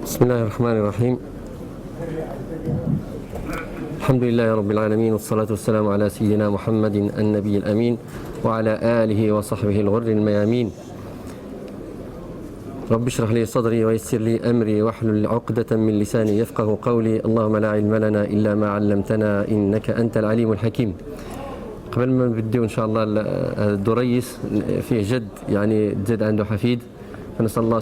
بسم الله الرحمن الرحيم. الحمد لله رب العالمين والصلاة والسلام على سيدنا محمد النبي الأمين وعلى آله وصحبه الغر الميامين. رب اشرح لي صدري ويسر لي أمري واحلل عقدة من لساني يفقه قولي. اللهم لا علم لنا إلا ما علمتنا إنك أنت العليم الحكيم. قبل ما نبدأ إن شاء الله الدريس فيه جد يعني جد عنده حفيد، فنسأل الله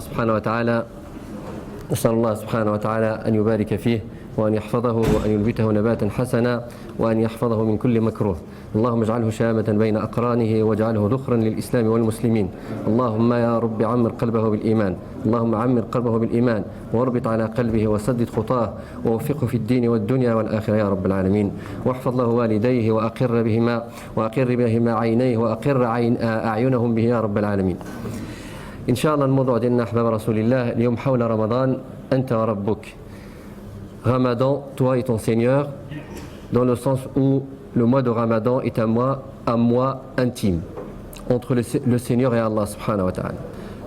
سبحانه وتعالى أن يبارك فيه وأن يحفظه وأن ينبته نباتا حسنا وأن يحفظه من كل مكروه. اللهم اجعله شامة بين أقرانه واجعله ذخرا للإسلام والمسلمين. اللهم يا رب عمر قلبه بالإيمان، اللهم عمر قلبه بالإيمان واربط على قلبه وسدد خطاه ووفقه في الدين والدنيا والآخرة يا رب العالمين. واحفظ له والديه وأقر بهما عينيه وأقر أعينهم به يا رب العالمين. إن شاء الله الموضوع ديالنا أحباب رسول الله اليوم حول رمضان. أنت وربك. Ramadan, toi et ton Seigneur, dans le sens où le mois de Ramadan est un mois intime entre le Seigneur et Allah subhanahu wa ta'ala.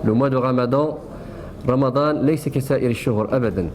Le mois de Ramadan ليس كسائر الشهور أبدا.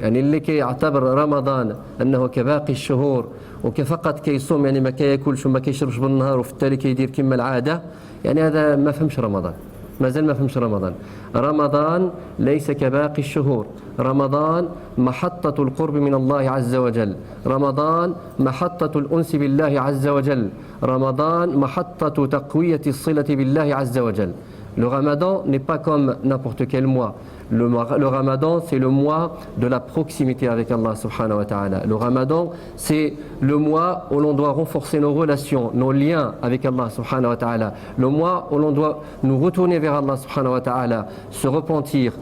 يعني اللي كيعتبر رمضان أنه كباقي الشهور وكفقط كيصوم يعني ما كياكلش وما كيشربش بالنهار وفي التالي كيدير كما العادة، يعني هذا ما فهمش رمضان، مازال ما فهمش رمضان. رمضان ليس كباقي الشهور. رمضان محطة القرب من الله عز وجل. رمضان محطة الأنس بالله عز وجل. رمضان محطة تقوية الصلة بالله عز وجل. Le Ramadan n'est pas comme n'importe quel mois. Le Ramadan, c'est le mois de la proximité avec Allah subhanahu wa ta'ala. Le Ramadan, c'est le mois où l'on doit renforcer nos relations, nos liens avec Allah subhanahu wa ta'ala. Le mois où l'on doit nous retourner vers Allah subhanahu wa ta'ala, se repentir,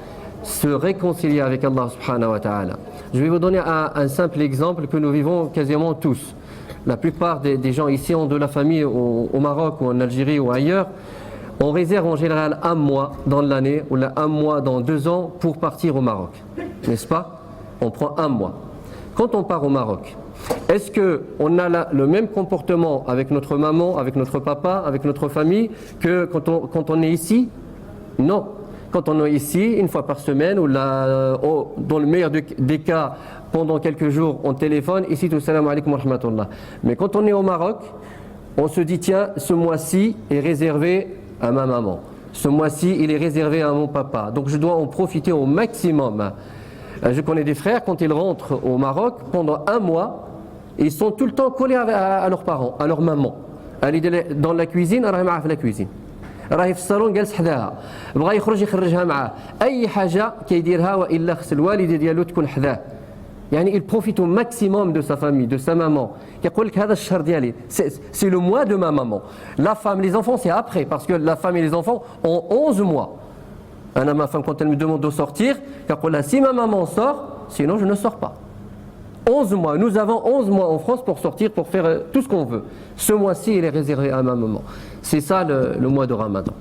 se réconcilier avec Allah subhanahu wa ta'ala. Je vais vous donner un simple exemple que nous vivons quasiment tous. La plupart des gens ici ont de la famille au Maroc ou en Algérie ou ailleurs. On réserve en général un mois dans l'année ou un mois dans 2 ans pour partir au Maroc. N'est-ce pas? On prend un mois. Quand on part au Maroc, est-ce qu'on a le même comportement avec notre maman, avec notre papa, avec notre famille que quand on est ici? Non. Quand on est ici, une fois par semaine, ou dans le meilleur des cas, pendant quelques jours, on téléphone, ici, tout salam alaikum wa rahmatullah. Mais quand on est au Maroc, on se dit, tiens, ce mois-ci est réservé à ma maman. Ce mois-ci, il est réservé à mon papa. Donc je dois en profiter au maximum. Je connais des frères, quand ils rentrent au Maroc, pendant un mois, ils sont tout le temps collés à leurs parents, à leur maman. Elle est dans la cuisine, elle est la cuisine. راهي في الصالون جالس حداها، بغى يخرج يخرجها معاه، اي حاجه كيديرها والا خص الوالده ديالو تكون حداه. يعني il profite au maximum de sa famille, de sa maman. كيقول لك هذا الشهر ديالي c'est le mois de ma maman. La femme, les enfants c'est après parce que la femme et les enfants ont 11 mois. انا ma femme quand elle me demande de sortir, كيقول لها si ma maman sort, sinon je ne sors pas. 11 mois, nous avons 11 mois en France pour sortir, pour faire tout ce qu'on veut. Ce mois-ci, il est réservé à ma maman. C'est ça le mois de Ramadan.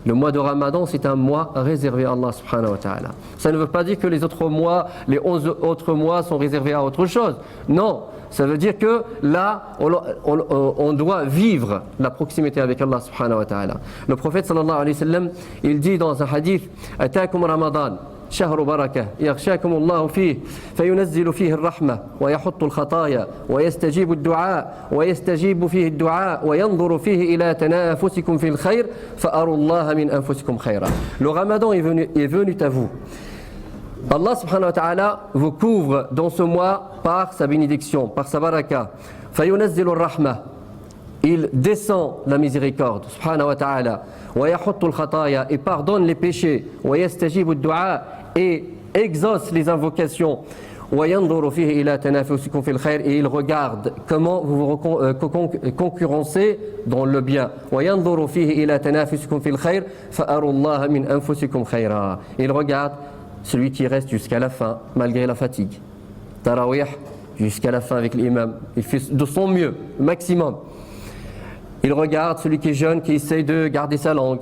Le mois de Ramadan, c'est un mois réservé à Allah subhanahu wa ta'ala. Ça ne veut pas dire que les 11 autres mois sont réservés à autre chose. Non, ça veut dire que là, on doit vivre la proximité avec Allah subhanahu wa ta'ala. Le prophète sallallahu alayhi wa sallam, il dit dans un hadith, « Atakum Ramadan ». شهر بركة يغشاكم الله فيه فينزل فيه الرحمة ويحط الخطايا ويستجيب فيه الدعاء وينظر فيه إلى تنافسكم في الخير فأروا الله من أنفسكم خيرا. Le Ramadan est venu à vous. Allah subhanahu wa ta'ala vous couvre dans ce mois par sa bénédiction, par sa baraka. فينزل الرحمة. Il descend la miséricorde, subhanahu wa ta'ala. ويحط الخطايا et pardonne les péchés. ويستجيب الدعاء et exauce les invocations. وينظر فيه إلى تنافسكم في الخير et il regarde comment vous vous concurrencez dans le bien. وينظر فيه إلى تنافسكم في الخير فأروا الله من أنفسكم خيرا. Il regarde celui qui reste jusqu'à la fin malgré la fatigue. Tarawih jusqu'à la fin avec l'imam. Il fait de son mieux, le maximum. Il regarde celui qui est jeune, qui essaye de garder sa langue.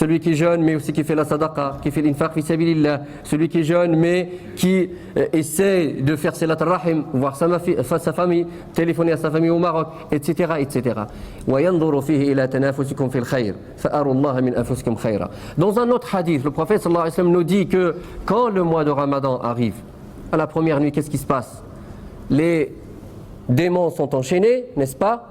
celui qui jeûne mais aussi qui fait la sadaqa, qui fait l'infaq fi sabilillah, celui qui jeûne mais qui essaie de faire salat al-rahim, voir sa famille, téléphoner à sa famille au Maroc, etc. etc. وَيَنْظُرُ فِيهِ إِلَى تَنَافُسِكُمْ فِي الْخَيْرِ فَأَرُوا اللَّهَ مِنْ أَنفُسِكُمْ خَيْرًا. Dans un autre hadith, le prophète sallallahu alayhi wa sallam nous dit que quand le mois de Ramadan arrive, à la première nuit, qu'est-ce qui se passe? Les démons sont enchaînés, n'est-ce pas?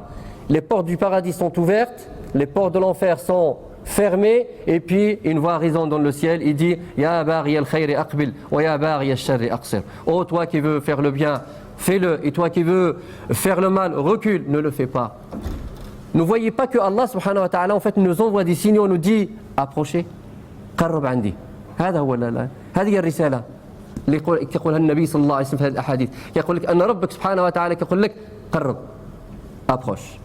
Les portes du paradis sont ouvertes, les portes de l'enfer sont fermées, et puis une voix résonne dans le ciel, il dit Ya baghi al-khayri aqbil, wa ya baghi al-sharri aqsir. Oh, toi qui veux faire le bien, fais-le, et toi qui veux faire le mal, recule, ne le fais pas. Ne voyez pas que Allah subhanahu wa ta'ala en fait nous envoie des signaux, nous dit approchez, qarrab andi. هذا هو هذه الرسالة اللي يقولها النبي صلى الله عليه وسلم في هذه الأحاديث. يقول لك أن ربك سبحانه وتعالى يقول لك قرب, approche.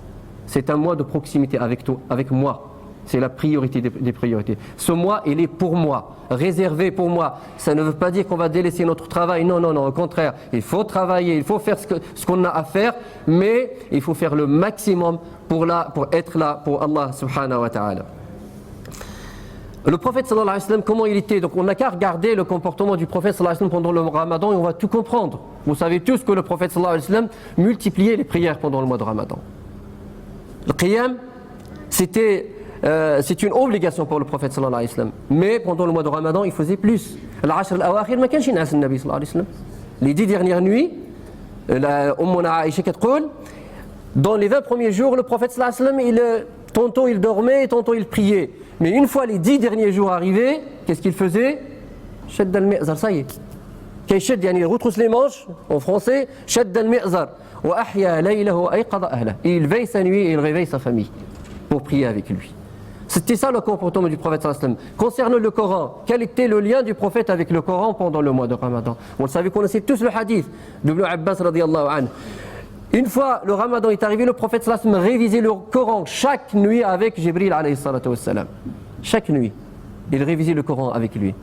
C'est un mois de proximité avec toi, avec moi. C'est la priorité des priorités. Ce mois, il est pour moi, réservé pour moi. Ça ne veut pas dire qu'on va délaisser notre travail. Non, non, non. Au contraire, il faut travailler, il faut faire ce qu'on a à faire, mais il faut faire le maximum pour être là pour Allah subhanahu wa ta'ala. Le prophète sallallahu alayhi wa sallam, comment il était? Donc on n'a qu'à regarder le comportement du prophète sallallahu alayhi wa sallam pendant le Ramadan et on va tout comprendre. Vous savez tous que le prophète sallallahu alayhi wa sallam multipliait les prières pendant le mois de Ramadan. Le qiyam, c'est une obligation pour le prophète sallallahu alayhi wa sallam. Mais pendant le mois de Ramadan, il faisait plus. Al-Ashr al-Awakhir, ma kansh yin'as an-Nabi sallallahu alayhi wa sallam. Les 10 dernières nuits, Ummuna Aïcha katqoul, dans les 20 premiers jours, le prophète sallallahu alayhi wa sallam, tantôt il dormait et tantôt il priait. Mais une fois les 10 derniers jours arrivés, qu'est-ce qu'il faisait? Shadd al-mi'zar, ça y est. Kayshad, il retrousse les manches, en français, Shadd al-mi'zar. Wa ahya laylahu wa ayqadha ahla. Il veille sa nuit et il réveille sa famille pour prier avec lui. C'était ça le comportement du prophète sallallahu alayhi wa sallam. Concernant le Coran, quel était le lien du prophète avec le Coran pendant le mois de Ramadan? Vous le savez, connaissez tous le hadith d'Ibn Abbas radiyallahu anhu. Une fois le Ramadan est arrivé, le prophète sallallahu alayhi wa sallam révisait le Coran chaque nuit avec Jibril alayhi salatu wa sallam. Chaque nuit, il révisait le Coran avec lui.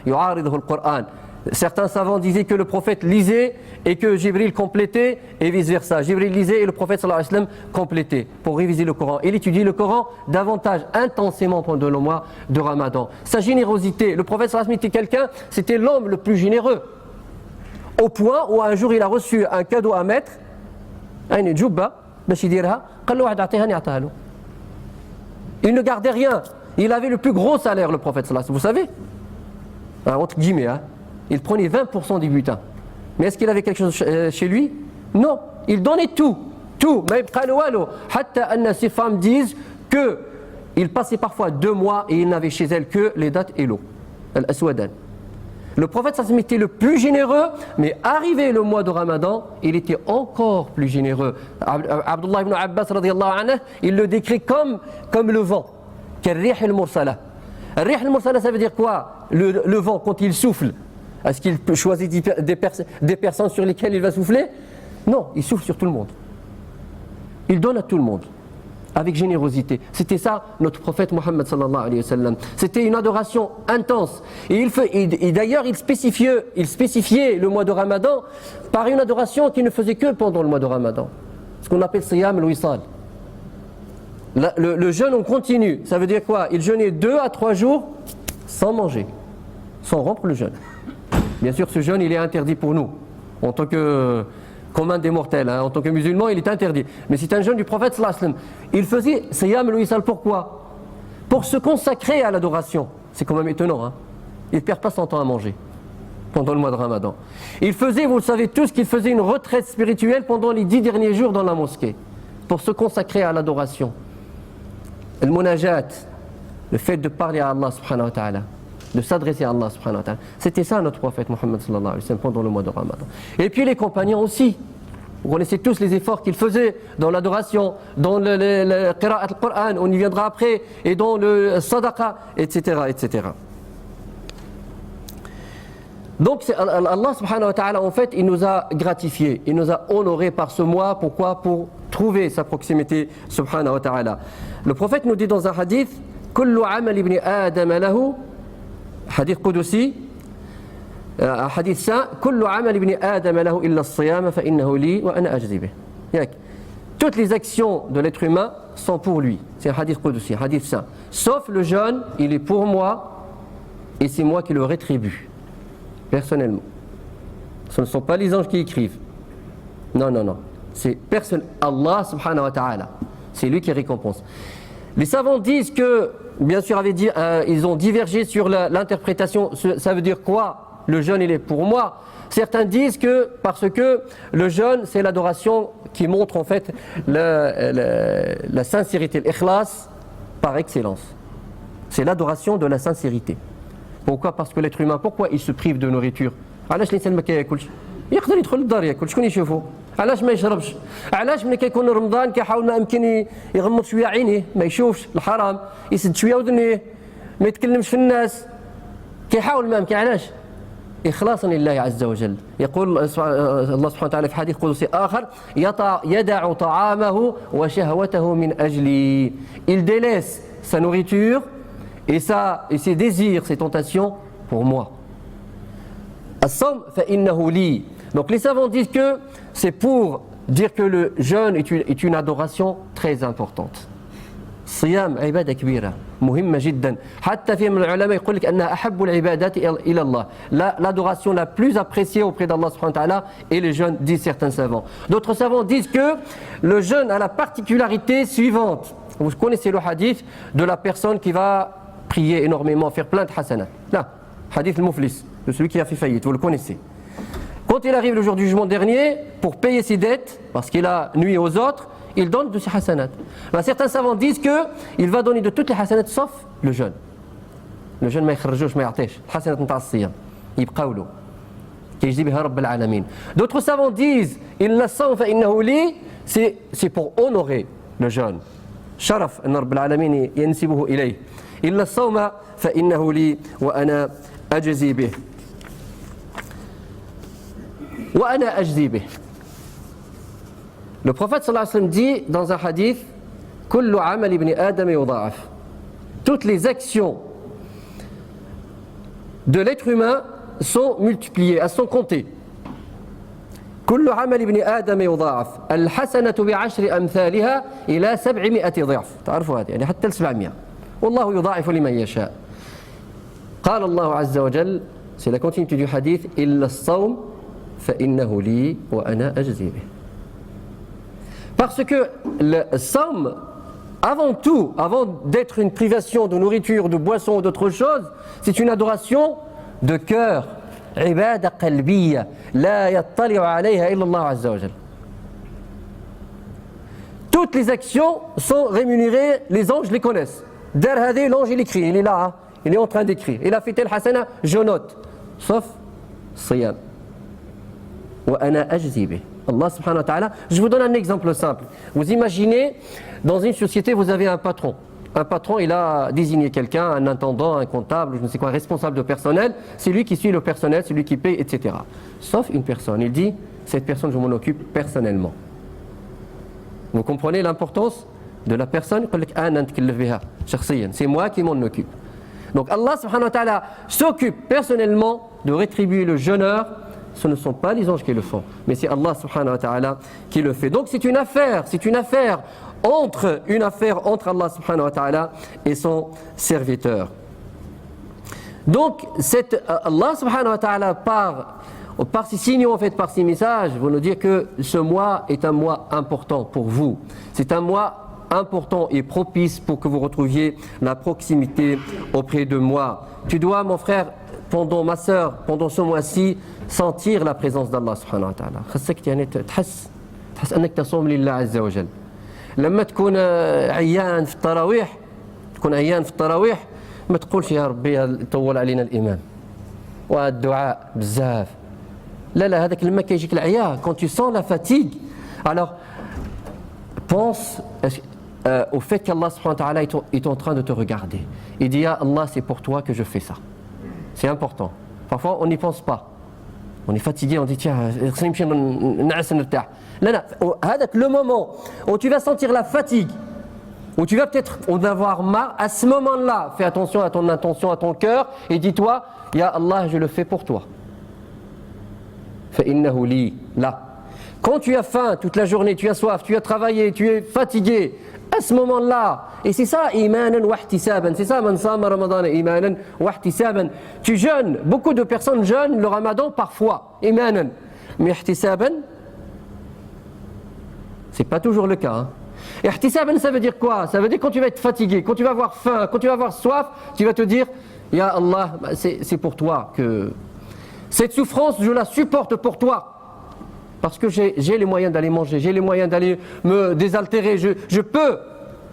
Yu'aridhu al-Qur'an. Certains savants disaient que le prophète lisait et que Jibril complétait et vice versa. Jibril lisait et le prophète sallallahu alayhi wa sallam complétait pour réviser le Coran. Il étudiait le Coran davantage, intensément pendant le mois de Ramadan. Sa générosité, le prophète sallallahu alayhi wa sallam était quelqu'un, c'était l'homme le plus généreux. Au point où un jour il a reçu un cadeau à mettre, il ne gardait rien. Il avait le plus gros salaire, le prophète sallallahu alayhi wa sallam. Vous savez, entre guillemets, il prenait 20% du butin. Mais est-ce qu'il avait quelque chose chez lui? Non, il donnait tout. Tout. Mais ses femmes disent qu'il passait parfois 2 mois et il n'avait chez elle que les dattes et l'eau. Al-Aswadan. Le prophète sallallahu alayhi wa sallam était le plus généreux, mais arrivé le mois de Ramadan, il était encore plus généreux. Abdullah ibn Abbas radiyallahu anhu, il le décrit comme le vent. Al-rih al-mursala. Al-rih al-mursala, ça veut dire quoi? Le vent, quand il souffle, est-ce qu'il peut choisir des personnes sur lesquelles il va souffler? Non, il souffle sur tout le monde. Il donne à tout le monde, avec générosité. C'était ça notre prophète Mohammed sallallahu alayhi wa sallam. C'était une adoration intense. Et d'ailleurs, il spécifiait le mois de Ramadan par une adoration qu'il ne faisait que pendant le mois de Ramadan. Ce qu'on appelle Siyam al-Wisal. Le jeûne en continu, ça veut dire quoi? Il jeûnait 2 à 3 jours sans manger, sans rompre le jeûne. Bien sûr, ce jeûne, il est interdit pour nous, en tant que commun des mortels, en tant que musulman, il est interdit. Mais c'est un jeûne du prophète sallallahu alayhi wa sallam. Il faisait Siyam al-Wisal, pourquoi? Pour se consacrer à l'adoration. C'est quand même étonnant, Il ne perd pas son temps à manger pendant le mois de Ramadan. Il faisait, vous le savez tous, qu'il faisait une retraite spirituelle pendant les 10 derniers jours dans la mosquée, pour se consacrer à l'adoration. Al-Munajat, le fait de parler à Allah subhanahu wa ta'ala, de s'adresser à Allah subhanahu wa ta'ala. C'était ça notre prophète Mohammed sallallahu alayhi wa sallam pendant le mois de Ramadan. Et puis les compagnons aussi. Vous connaissez tous les efforts qu'ils faisaient dans l'adoration, dans le qira'at al-Qur'an, on y viendra après, et dans le sadaqa, etc., etc. Donc Allah subhanahu wa ta'ala, en fait, il nous a gratifiés, il nous a honorés par ce mois. Pourquoi? Pour trouver sa proximité subhanahu wa ta'ala. Le prophète nous dit dans un hadith, kullu amal ibn Adam lahu, hadith qudusi, un hadith saint, kullu amal ibn Adam lahu illa as-siyam fa innahu li wa ana ajzi bih. Toutes les actions de l'être humain sont pour lui. C'est un hadith qudusi, un hadith saint. sauf le jeûne, il est pour moi et c'est moi qui le rétribue, personnellement. Ce ne sont pas les anges qui écrivent. Non, non, non. C'est Allah subhanahu wa ta'ala. C'est lui qui récompense. Les savants disent que, bien sûr, ils ont divergé sur l'interprétation. Ça veut dire quoi? Le jeûne, il est pour moi. Certains disent que parce que le jeûne, c'est l'adoration qui montre en fait la sincérité, l'ikhlas par excellence. C'est l'adoration de la sincérité. Pourquoi? Parce que l'être humain, pourquoi il se prive de nourriture? علاش الانسان ما كياكلش؟ يقدر يدخل للدار ياكل، شكون يشوفه؟ علاش ما يشربش؟ علاش ملي كيكون رمضان كيحاول ما يمكن يغمض شويه عينيه، ما يشوفش الحرام، يسد شويه ودنيه، ما يتكلمش في الناس، كيحاول ما يمكن. علاش؟ إخلاصا لله عز وجل. يقول الله سبحانه وتعالى في حديث قدسي آخر: يدع طعامه وشهوته من أجلي. Il délaisse sa nourriture et ses désirs, ses tentations pour moi. As-sawm fa innahu li. Donc les savants disent que c'est pour dire que le jeûne est une adoration très importante. الصيام عبادة كبيرة مهمة جدا حتى في من العلماء يقول لك أنها أحب العبادات إلى الله. L'adoration la plus appréciée auprès d'Allah subhanahu wa ta'ala est le jeûne, disent certains savants. D'autres savants disent que le jeûne a la particularité suivante. Vous connaissez le hadith de la personne qui va prier énormément, faire plein de hasanat. Là, hadith al-muflis, de celui qui a fait faillite, vous le connaissez. Quand il arrive le jour du jugement dernier, pour payer ses dettes, parce qu'il a nui aux autres, il donne de ses hasanat. Certains savants disent qu'il va donner de toutes les hasanat sauf le jeûne. Le jeûne ما يخرجوش ما يعطيش الحسنات نتاع الصيام يبقاو له كيجزي بها رب العالمين. D'autres savants disent إلا الصوم فإنه لي, c'est pour honorer le jeûne. شرف أن رب العالمين ينسبه إليه. إلا الصوم فإنه لي وأنا أجزي به. وأنا أجزي به. Le prophète sallallahu alayhi wa sallam dit dans un hadith: Kullu amal ibn Adam yudha'af. Toutes les actions de l'être humain sont multipliées, elles sont comptées. Kullu amal ibn Adam yudha'af. Al-hasanatu bi'ashri amthaliha ila 700 ضعف. تعرفوا هذه يعني حتى 700. والله يضاعف لمن يشاء. قال الله عز وجل, c'est la continuité du hadith: إلا الصوم فإنه لي وأنا أجزي به. Parce que le somme, avant tout, avant d'être une privation de nourriture, de boisson ou d'autre chose, c'est une adoration de cœur. عبادة قلبية لا يطلع عليها إلا الله عز وجل. Toutes les actions sont rémunérées, les anges les connaissent. Der hadi, l'ange il écrit, il est là, hein, il est en train d'écrire. Il a fait tel hasana, je note. Sauf siyam. Wa ana ajzi bih. Allah subhanahu wa ta'ala. Je vous donne un exemple simple. Vous imaginez, dans une société, vous avez un patron. Un patron, il a désigné quelqu'un, un intendant, un comptable, je ne sais quoi, un responsable de personnel. C'est lui qui suit le personnel, c'est lui qui paye, etc. Sauf une personne. Il dit, cette personne, je m'en occupe personnellement. Vous comprenez l'importance de la personne? C'est moi qui m'en occupe. Donc Allah subhanahu wa ta'ala s'occupe personnellement de rétribuer le jeûneur. Ce ne sont pas les anges qui le font, mais c'est Allah subhanahu wa ta'ala qui le fait. Donc c'est une affaire entre Allah subhanahu wa ta'ala et son serviteur. Donc Allah subhanahu wa ta'ala par ces signaux, en fait, par ces messages, vous nous dire que ce mois est un mois important pour vous. C'est un mois important et propice pour que vous retrouviez la proximité auprès de moi. Tu dois, mon frère, ma sœur, pendant ce mois-ci, sentir la présence d'Allah subhanahu wa ta'ala. خاصك يعني تحس أنك تصوم لله عز وجل. لما تكون عيان في التراويح ما تقولش يا ربي طول علينا الإمام والدعاء بزاف. لا هذاك لما كيجيك العيا, quand tu sens la fatigue, alors pense au fait qu'Allah subhanahu wa ta'ala est en train de te regarder. Il dit: ah Allah, c'est pour toi que je fais ça. C'est important. Parfois on n'y pense pas. On est fatigué, on dit tiens, le moment où tu vas sentir la fatigue, où tu vas peut-être en avoir marre, à ce moment-là, fais attention à ton intention, à ton cœur, et dis-toi: Ya Allah, je le fais pour toi. فإنه لي. Là, quand tu as faim toute la journée, tu as soif, tu as travaillé, tu es fatigué, À ce moment-là, et c'est ça, imanan wa ihtisaban, c'est ça, man sama ramadan imanan wa ihtisaban. Tu jeûnes, beaucoup de personnes jeûnent le ramadan parfois, imanan. Mais ihtisaban, c'est pas toujours le cas. Ihtisaban, ça veut dire quoi? Ça veut dire quand tu vas être fatigué, quand tu vas avoir faim, quand tu vas avoir soif, tu vas te dire, Ya Allah, c'est pour toi que cette souffrance, je la supporte pour toi. Parce que j'ai les moyens d'aller manger, j'ai les moyens d'aller me désaltérer, je peux,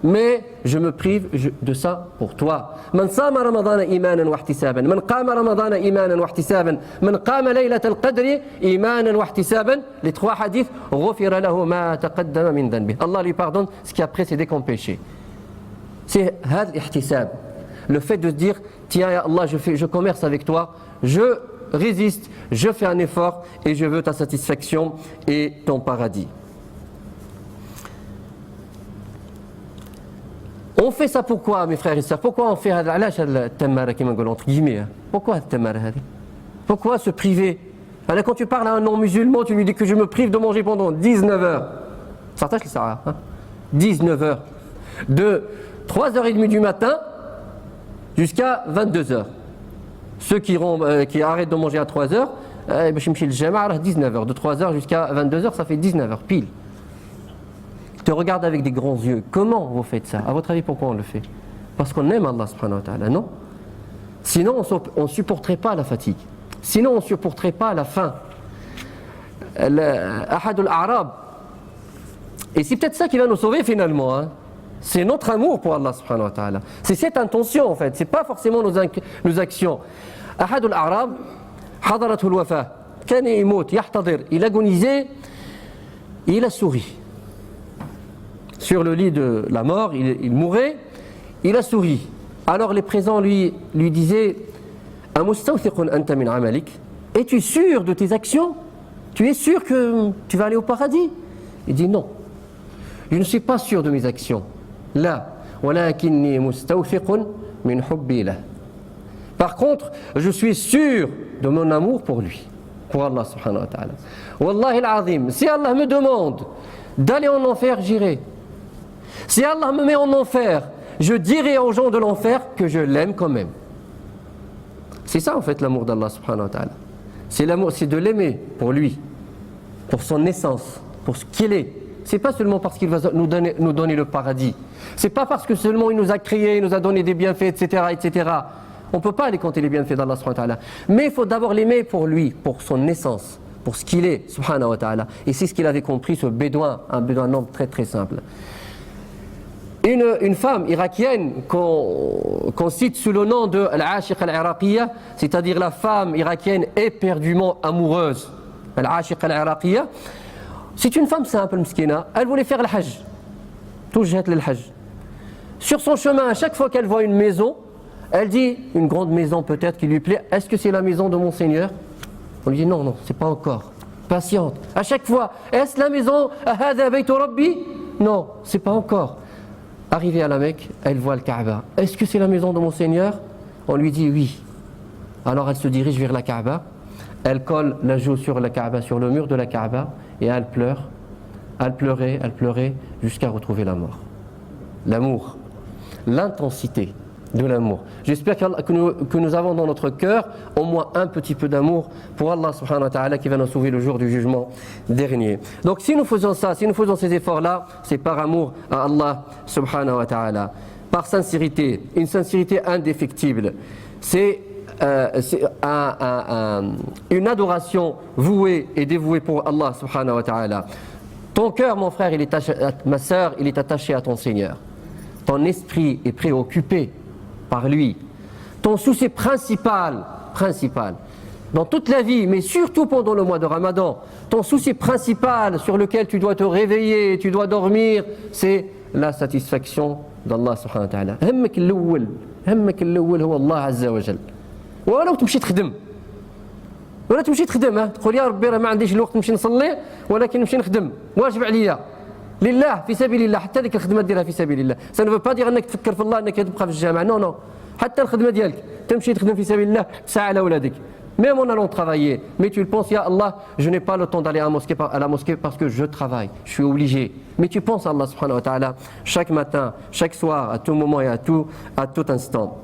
mais je me prive de ça pour toi. Man sama ramadana imanan wa ihtisaban, man qama ramadana imanan wa ihtisaban, man qama laylat al-qadri imanan wa ihtisaban, les trois hadiths, ghufira lahu ma taqaddama min dhanbi. Allah lui pardonne ce qui a précédé comme péché. C'est had ihtisab, le fait de se dire, tiens ya Allah, je commerce avec toi, je résiste, je fais un effort et je veux ta satisfaction et ton paradis. On fait ça pourquoi, mes frères et sœurs? Pourquoi on fait entre guillemets? Pourquoi pourquoi se priver? Alors quand tu parles à un non-musulman, tu lui dis que je me prive de manger pendant 19 heures. Ça tâche les Sarah, 19 heures. De 3h30 du matin jusqu'à 22h. Ceux qui arrêtent de manger à 3h, je me suis le jama à 19h. De 3h jusqu'à 22h, ça fait 19h pile. Je te regarde avec des grands yeux. Comment vous faites ça? À votre avis, pourquoi on le fait? Parce qu'on aime Allah subhanahu wa ta'ala, non? Sinon, on ne supporterait pas la fatigue. Sinon, on ne supporterait pas la faim. Ahad al-A'rab. Et c'est peut-être ça qui va nous sauver finalement. C'est notre amour pour Allah subhanahu wa ta'ala. C'est cette intention en fait. C'est pas forcément nos actions. أحد الأعراب حضرته الوفاة كان يموت يحتضر, il agonisait, il a souri sur le lit de la mort, il mourait, il a souri. Alors les présents lui disaient أمستوثق أنت من عملك, es-tu sûr de tes actions? Tu es sûr que tu vas aller au paradis? Il dit non, je ne suis pas sûr de mes actions. Là, ولكني مستوثق من حبي له. Par contre, je suis sûr de mon amour pour lui, pour Allah subhanahu wa ta'ala. Wallahi al-azim, si Allah me demande d'aller en enfer, j'irai. Si Allah me met en enfer, je dirai aux gens de l'enfer que je l'aime quand même. C'est ça en fait l'amour d'Allah subhanahu wa ta'ala. C'est l'amour, c'est de l'aimer pour lui, pour son essence, pour ce qu'il est. C'est pas seulement parce qu'il va nous donner le paradis. C'est pas parce que seulement il nous a créés, il nous a donné des bienfaits, etc., etc. On ne peut pas aller compter les bienfaits d'Allah subhanahu wa ta'ala. Mais il faut d'abord l'aimer pour lui, pour son essence, pour ce qu'il est, subhanahu wa ta'ala. Et c'est ce qu'il avait compris, ce bédouin, un homme très très simple. Une femme irakienne qu'on cite sous le nom de Al-Ashiq Al-Iraqiyya, c'est-à-dire la femme irakienne éperdument amoureuse, Al-Ashiq Al-Iraqiyya, c'est une femme simple, mskina, elle voulait faire le hajj, tout jette le hajj. Sur son chemin, à chaque fois qu'elle voit une maison, elle dit, une grande maison peut-être qui lui plaît, est-ce que c'est la maison de mon Seigneur? On lui dit non, c'est pas encore. Patiente. À chaque fois, est-ce la maison Hada baytu Rabbi? Non, c'est pas encore. Arrivée à la Mecque, elle voit le Kaaba. Est-ce que c'est la maison de mon Seigneur? On lui dit oui. Alors elle se dirige vers la Kaaba, elle colle la joue sur la Kaaba, sur le mur de la Kaaba, et elle pleure. Elle pleurait jusqu'à retrouver la mort. L'amour, l'intensité de l'amour. J'espère que nous avons dans notre cœur au moins un petit peu d'amour pour Allah subhanahu wa ta'ala qui va nous sauver le jour du jugement dernier. Donc si nous faisons ça, si nous faisons ces efforts-là, c'est par amour à Allah subhanahu wa ta'ala. Par sincérité, une sincérité indéfectible. C'est une adoration vouée et dévouée pour Allah subhanahu wa ta'ala. Ton cœur, mon frère, ma sœur, il est attaché à ton Seigneur. Ton esprit est préoccupé par lui. Ton souci principal, dans toute la vie, mais surtout pendant le mois de Ramadan, ton souci principal sur lequel tu dois te réveiller, tu dois dormir, c'est la satisfaction d'Allah subhanahu wa ta'ala. همك الأول هو الله عز وجل. ولو تمشي تخدم تقول يا ربي راه ما عنديش الوقت نمشي نصلي ولكن نمشي نخدم واجب عليا لله في سبيل الله حتى ديك الخدمه ديرها في سبيل الله ça ne veut pas dire انك تفكر في الله انك تبقى في الجامع non حتى الخدمه ديالك تمشي تخدم في سبيل الله تسعى على اولادك même en allant travailler. Mais tu le penses, Ya Allah, je n'ai pas le temps d'aller à la mosquée parce que je travaille, je suis obligé. Mais tu penses à Allah subhanahu wa ta'ala chaque matin, chaque soir, à tout moment et à tout instant.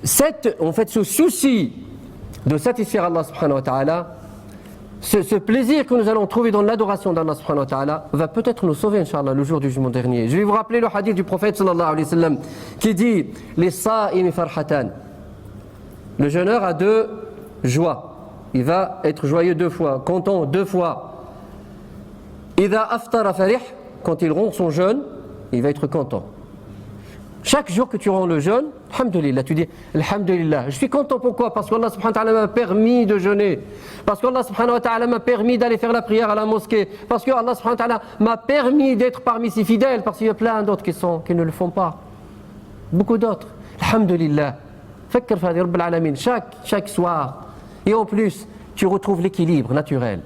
Ce souci de satisfaire Allah subhanahu wa ta'ala, ce plaisir que nous allons trouver dans l'adoration d'Allah subhanahu wa ta'ala va peut-être nous sauver, Inch'Allah, le jour du jugement dernier. Je vais vous rappeler le hadith du prophète sallallahu alayhi wa sallam qui dit les sa'imi farhatan. Le jeûneur a deux joies. Il va être joyeux deux fois, content deux fois. Idha aftara farih, quand il rompt son jeûne, il va être content. Chaque jour que tu rends le jeûne, alhamdulillah, tu dis alhamdulillah, je suis content. Pourquoi? Parce qu'Allah subhanahu wa ta'ala m'a permis de jeûner, parce qu'Allah subhanahu wa ta'ala m'a permis d'aller faire la prière à la mosquée, parce qu'Allah subhanahu wa ta'ala m'a permis d'être parmi ses fidèles, parce qu'il y a plein d'autres qui ne le font pas, beaucoup d'autres. Alhamdulillah, fakkar fi Rabbil alamin, chaque soir. Et en plus tu retrouves l'équilibre naturel.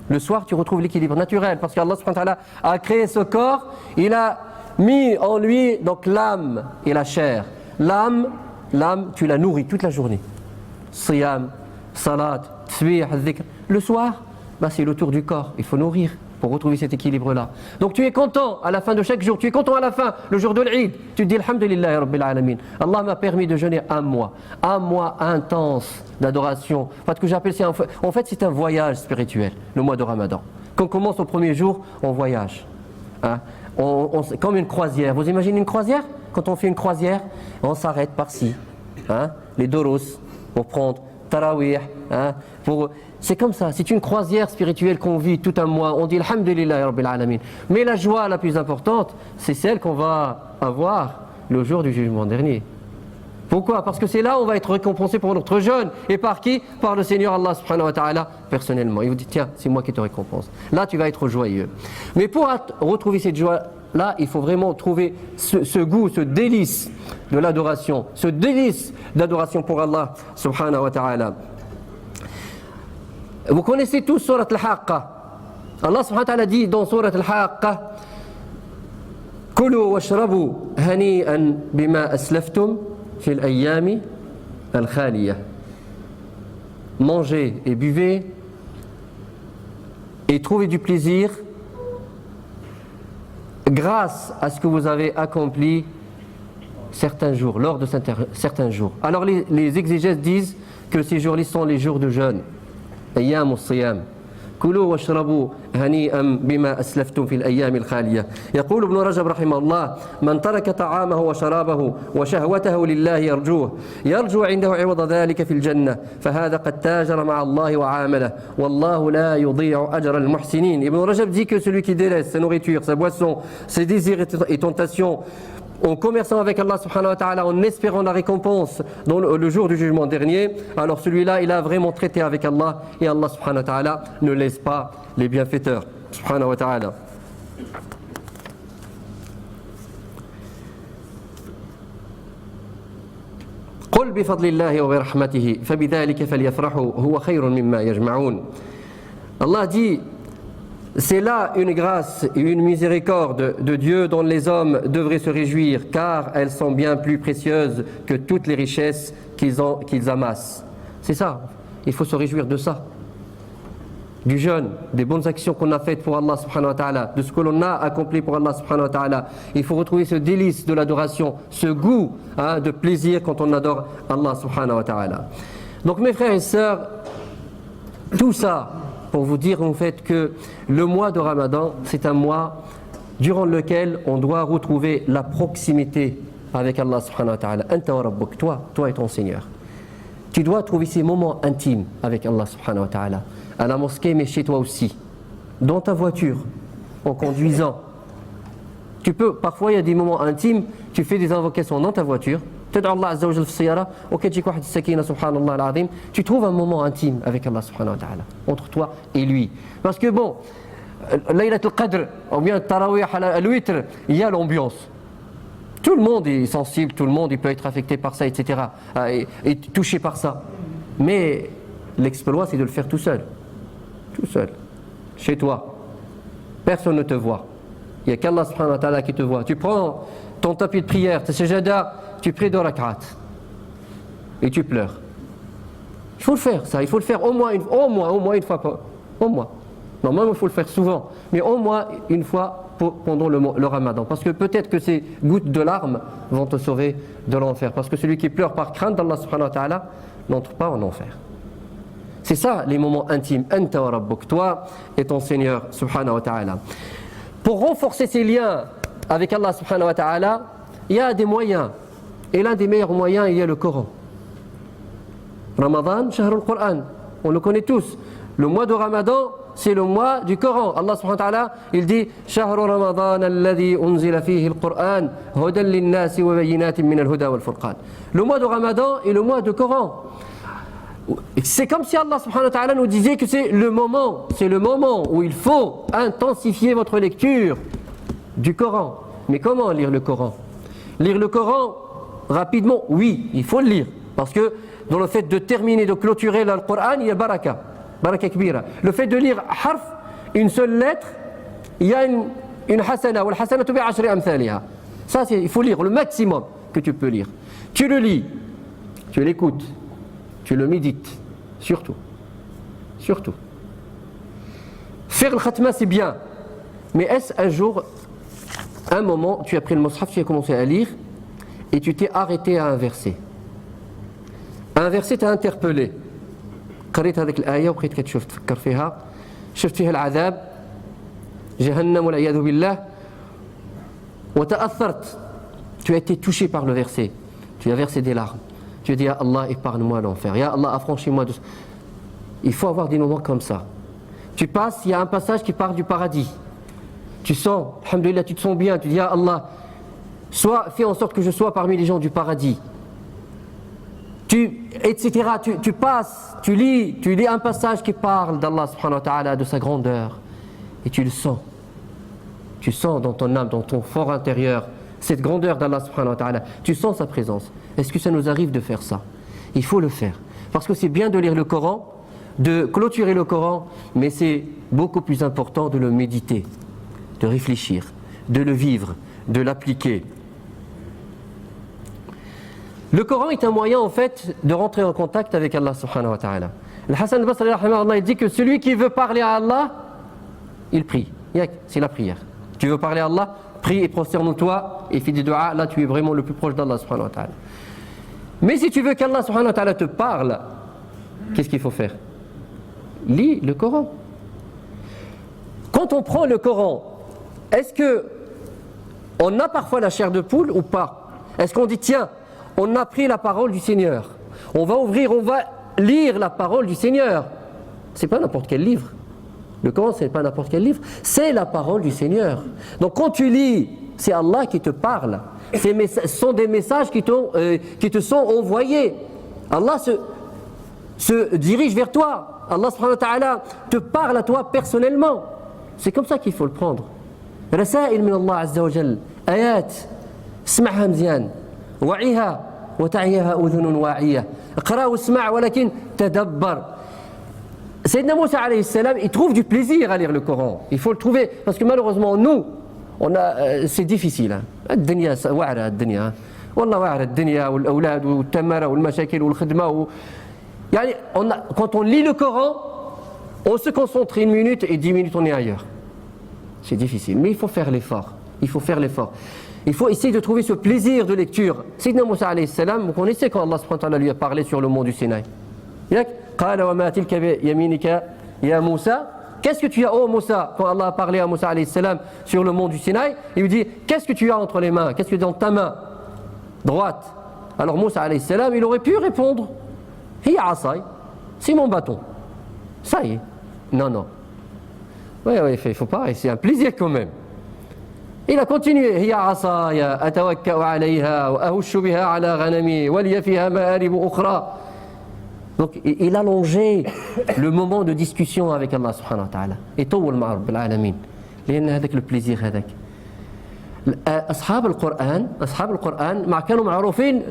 Le soir tu retrouves l'équilibre naturel, parce qu'Allah subhanahu wa ta'ala a créé ce corps, il a mis en lui donc l'âme et la chair. L'âme, tu la nourris toute la journée. Siyam, salat, tasbih, dhikr. Le soir, c'est le tour du corps. Il faut nourrir pour retrouver cet équilibre-là. Donc tu es content à la fin de chaque jour. Tu es content à la fin, le jour de l'Eid. Tu te dis alhamdulillah rabbil alamin. Allah m'a permis de jeûner un mois intense d'adoration. Parce que j'appelle ça, en fait, c'est un voyage spirituel, le mois de Ramadan. Quand on commence au premier jour, on voyage. Hein? Comme une croisière. Vous imaginez une croisière? Quand on fait une croisière, on s'arrête par-ci. Hein? Les doros, pour prendre tarawih. Hein? C'est comme ça. C'est une croisière spirituelle qu'on vit tout un mois. On dit alhamdulillah rabbil alamin. Mais la joie la plus importante, c'est celle qu'on va avoir le jour du jugement dernier. Pourquoi? Parce que c'est là où on va être récompensé pour notre jeûne. Et par qui? Par le Seigneur Allah subhanahu wa ta'ala personnellement. Il vous dit tiens, c'est moi qui te récompense. Là tu vas être joyeux. Mais pour retrouver cette joie-là, il faut vraiment trouver ce goût, ce délice de l'adoration. Ce délice d'adoration pour Allah subhanahu wa ta'ala. Vous connaissez tous Surat Al-Haqqa. Allah subhanahu wa ta'ala dit dans Surat Al-Haqqa Kulu washrabu hani'an bima aslaftum fil ayyami al-khaliyah. Mangez et buvez et trouvez du plaisir grâce à ce que vous avez accompli certains jours, lors de certains jours. Alors les exégètes disent que ces jours-là sont les jours de jeûne. أيام الصيام كلوا واشربوا هنيئا بما أسلفتم في الأيام الخالية. يقول ابن رجب رحمه الله من ترك طعامه وشرابه وشهوته لله يرجو عنده عوض ذلك في الجنة فهذا قد تاجر مع الله وعامله والله لا يضيع أجر المحسنين. Ibn Rajab dit que celui qui délaisse sa nourriture, sa boisson, ses désirs et tentations en commerçant avec Allah subhanahu wa ta'ala, en espérant la récompense dans le jour du jugement dernier, alors celui-là, il a vraiment traité avec Allah, et Allah subhanahu wa ta'ala ne laisse pas les bienfaiteurs subhanahu wa ta'ala. قل بفضل الله وبرحمته فبذلك فليفرحوا هو خير مما يجمعون. Allah dit c'est là une grâce et une miséricorde de Dieu dont les hommes devraient se réjouir, car elles sont bien plus précieuses que toutes les richesses qu'ils amassent. C'est ça, il faut se réjouir de ça. Du jeûne, des bonnes actions qu'on a faites pour Allah subhanahu wa ta'ala, de ce que l'on a accompli pour Allah subhanahu wa ta'ala. Il faut retrouver ce délice de l'adoration, ce goût de plaisir quand on adore Allah subhanahu wa ta'ala. Donc mes frères et sœurs, tout ça pour vous dire en fait que le mois de Ramadan, c'est un mois durant lequel on doit retrouver la proximité avec Allah subhanahu wa ta'ala. Anta wa rabbuk, toi et ton Seigneur. Tu dois trouver ces moments intimes avec Allah subhanahu wa ta'ala. À la mosquée, mais chez toi aussi. Dans ta voiture, en conduisant. Parfois il y a des moments intimes, tu fais des invocations dans ta voiture. تدعو الله عز وجل في السيارة وكتجيك واحد السكينة سبحان الله العظيم. Tu trouves un moment intime avec Allah subhanahu wa ta'ala, entre toi et lui. Parce que bon, Laylat al-Qadr, ou bien Tarawih al-Witr, il y a l'ambiance. Tout le monde est sensible, tout le monde il peut être affecté par ça, etc. Et touché par ça. Mais l'exploit, c'est de le faire tout seul. Tout seul. Chez toi. Personne ne te voit. Il n'y a qu'Allah subhanahu wa ta'ala qui te voit. Tu prends ton tapis de prière, ta sajada, tu pries 2 rak'at et tu pleures. Il faut le faire, ça. Il faut le faire au moins une fois. Au moins. Normalement, il faut le faire souvent. Mais au moins une fois pendant le ramadan. Parce que peut-être que ces gouttes de larmes vont te sauver de l'enfer. Parce que celui qui pleure par crainte d'Allah subhanahu wa ta'ala n'entre pas en enfer. C'est ça les moments intimes. Anta wa rabbuk, toi et ton Seigneur subhanahu wa ta'ala. Pour renforcer ces liens avec Allah subhanahu wa ta'ala, il y a des moyens. Et l'un des meilleurs moyens, il y a le Coran. Ramadan, Shahrul Qur'an. On le connaît tous. Le mois de Ramadan, c'est le mois du Coran. Allah subhanahu wa ta'ala, il dit Shahru Ramadan alladhi unzila fihi al-Qur'an hudan lin-nasi wa bayyinatin min al-huda wal-furqan. Le mois de Ramadan est le mois du Coran. C'est comme si Allah subhanahu wa ta'ala nous disait que c'est le moment où il faut intensifier votre lecture du Coran. Mais comment lire le Coran? Lire le Coran rapidement, oui, il faut le lire. Parce que dans le fait de terminer, de clôturer le Coran, il y a baraka kbira. Le fait de lire harf, une seule lettre, il y a une hasana, wal hasanatu bi ashri amthaliha. Ça, il faut lire le maximum que tu peux lire. Tu le lis, tu l'écoutes, tu le médites, surtout. Faire le khatma, c'est bien. Mais est-ce un moment, tu as pris le mushaf, tu as commencé à lire, et tu t'es arrêté à un verset. Un verset t'a interpellé. قريت هذيك الآية وبقيت كتشوف تفكر فيها شفت فيها العذاب جهنم والعياذ بالله وتأثرت. Tu as été touché par le verset. Tu as versé des larmes. Tu as dit Ya Allah, épargne-moi l'enfer. Ya Allah, affranchis-moi de... Il faut avoir des moments comme ça. Tu passes, il y a un passage qui parle du paradis. Tu sens, alhamdoulilah, tu te sens bien. Tu dis Ya Allah, fais en sorte que je sois parmi les gens du paradis. Etc. Tu passes, tu lis un passage qui parle d'Allah subhanahu wa ta'ala, de sa grandeur. Et tu le sens. Tu sens dans ton âme, dans ton fort intérieur, cette grandeur d'Allah subhanahu wa ta'ala. Tu sens sa présence. Est-ce que ça nous arrive de faire ça? Il faut le faire. Parce que c'est bien de lire le Coran, de clôturer le Coran, mais c'est beaucoup plus important de le méditer, de réfléchir, de le vivre, de l'appliquer. Le Coran est un moyen en fait de rentrer en contact avec Allah subhanahu wa ta'ala. Le Hassan al-Basri il dit que celui qui veut parler à Allah, il prie. C'est la prière. Tu veux parler à Allah, prie et prosterne-toi et fais des du'a. Là tu es vraiment le plus proche d'Allah subhanahu wa ta'ala. Mais si tu veux qu'Allah subhanahu wa ta'ala te parle, qu'est-ce qu'il faut faire? Lis le Coran. Quand on prend le Coran, est-ce que on a parfois la chair de poule ou pas? Est-ce qu'on dit tiens, on a pris la parole du Seigneur. On va lire la parole du Seigneur. C'est pas n'importe quel livre. Le Coran, c'est pas n'importe quel livre. C'est la parole du Seigneur. Donc quand tu lis, c'est Allah qui te parle. Ce sont des messages qui te sont envoyés. Allah se dirige vers toi. Allah subhanahu wa ta'ala te parle à toi personnellement. C'est comme ça qu'il faut le prendre. رسائل من الله عز وجل آيات اسمعها مزيان وعيها وتعيها أذن واعية اقرأ واسمع ولكن تدبر. Sayyidina Moussa alayhi salam, il trouve du plaisir à lire le Coran. Il faut le trouver parce que malheureusement nous, c'est difficile. الدنيا واعرة الدنيا. والله واعرة الدنيا والأولاد والتمرة والمشاكل والخدمة. يعني quand on lit le Coran, on se concentre 1 minute et 10 minutes on est ailleurs. C'est difficile, mais il faut faire l'effort. Il faut essayer de trouver ce plaisir de lecture. Sayyidina Moussa alayhi salam, vous connaissez quand Allah subhanahu wa ta'ala lui a parlé sur le mont du Sinaï. Qala wa ma tilka bi yaminika ya Moussa. Qu'est-ce que tu as, oh Moussa? Quand Allah a parlé à Moussa alayhi salam sur le mont du Sinaï, il lui dit qu'est-ce que tu as entre les mains? Qu'est-ce que tu as dans ta main droite? Alors Moussa alayhi salam, il aurait pu répondre hiya asay, c'est mon bâton. Ça y est. Non. Oui, il faut pas, c'est un plaisir quand même. Il a continué. Hiya asaya atawakka'u 'alayha wa ahushu biha 'ala ghanami wa liya fiha ma'arib ukhra. Donc il a allongé le moment de discussion avec Allah subhanahu wa ta'ala. Et طول مع رب العالمين. لأن هذاك البليزير هذاك. أصحاب القرآن مع كانوا معروفين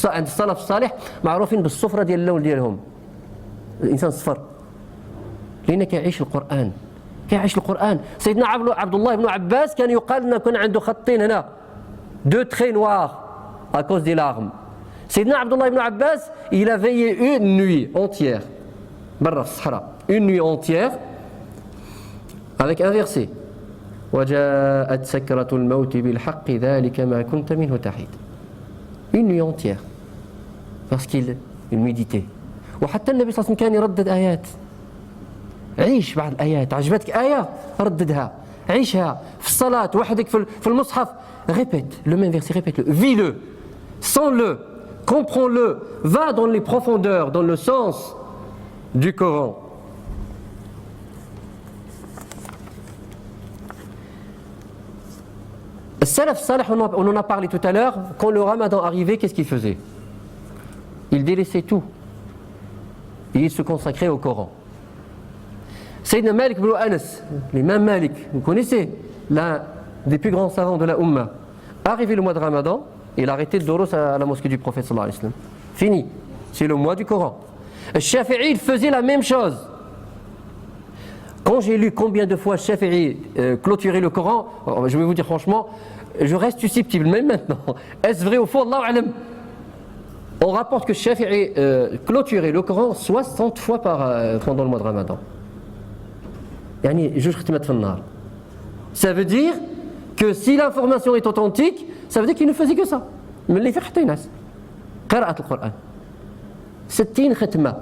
عند السلف الصالح معروفين بالصفرة ديال اللون ديالهم. الإنسان صفر. لأنه كيعيش القرآن. سيدنا عبد الله بن عباس كان يقال أنه كان عنده خطين هنا 2 traits noirs à cause des larmes. Sayyidina Abdullah ibn Abbas, il a veillé une nuit entière, une nuit entière, avec un verset. وَجَاءَتْ سَكْرَةُ الْمَوْتِ بِالْحَقِّ ذَلِكَ مَا كُنْتَ مِنْهُ تَحِيدٌ. Une nuit entière, parce qu'il méditait. وحتى النبي صلى الله عليه وسلم كان يردد آيات. عيش بعض الآيات، عجبتك آية رددها، عيشها في الصلاة وحدك في المصحف. Répète le même verset, répète-le, vis-le, sens-le, comprends-le, va dans les profondeurs, dans le sens du Coran. Salaf Salih, on en a parlé tout à l'heure, quand le Ramadan arrivait, qu'est-ce qu'il faisait? Il délaissait tout et il se consacrait au Coran. Sayyidina Malik ibn Anas, l'imam Malik, vous connaissez, l'un des plus grands savants de la Ummah, arrivé le mois de Ramadan, il a arrêté le doros à la mosquée du prophète sallallahu alayhi wa sallam. Fini, c'est le mois du Coran. Shafi'i, il faisait la même chose. Quand j'ai lu combien de fois Shafi'i clôturait le Coran, je vais vous dire franchement, je reste susceptible, même maintenant. Est-ce vrai au fond? Allahu a'lam. On rapporte que Shafi'i clôturait le Coran 60 fois pendant le mois de Ramadan. Ça veut dire que si l'information est authentique, ça veut dire qu'il ne faisait que ça. Mais les fait الناس قراءة القرآن 60 ختمة.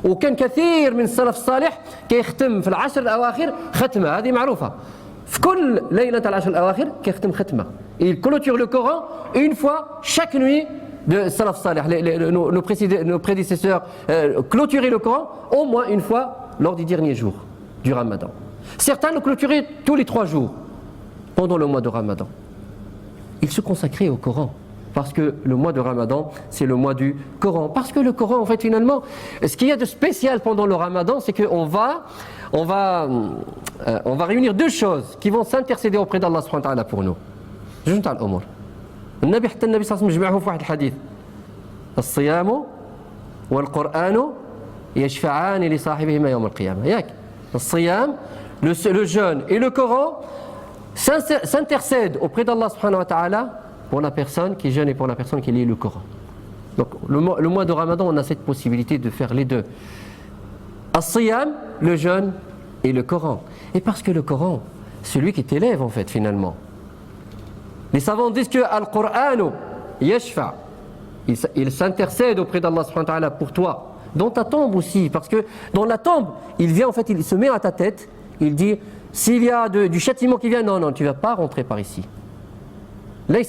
وكان كثير من السلف الصالح كيختم في العشر الأواخر ختمة، هذه معروفة. في كل ليلة العشر الأواخر كيختم ختمة. Il clôture le Coran une fois chaque nuit de salaf salih. Nos prédécesseurs clôturaient le Coran au moins une fois lors des derniers jours du Ramadan. Certains le clôturaient tous les 3 jours pendant le mois de Ramadan. Ils se consacraient au Coran. Parce que le mois de Ramadan, c'est le mois du Coran. Parce que le Coran, en fait, finalement, ce qu'il y a de spécial pendant le Ramadan, c'est qu'on va réunir 2 choses qui vont s'intercéder auprès d'Allah subhanahu wa ta'ala pour nous. جوج تاع الأمور. النبي صلى الله عليه وسلم جمعه في واحد الحديث. الصيام والقرآن يشفعان لصاحبهما يوم القيامة. ياك. الصيام, le jeûne et le Coran s'intercèdent auprès d'Allah subhanahu wa ta'ala pour la personne qui jeûne et pour la personne qui lit le Coran. Donc le mois de Ramadan, on a cette possibilité de faire les deux. As-Siyam, le jeûne et le Coran. Et parce que le Coran, celui qui t'élève en fait finalement. Les savants disent que Al-Qur'an yashfa, il s'intercède auprès d'Allah subhanahu wa ta'ala pour toi. Dans ta tombe aussi, parce que dans la tombe, il vient en fait, il se met à ta tête, il dit, s'il y a du châtiment qui vient, non, tu ne vas pas rentrer par ici. Il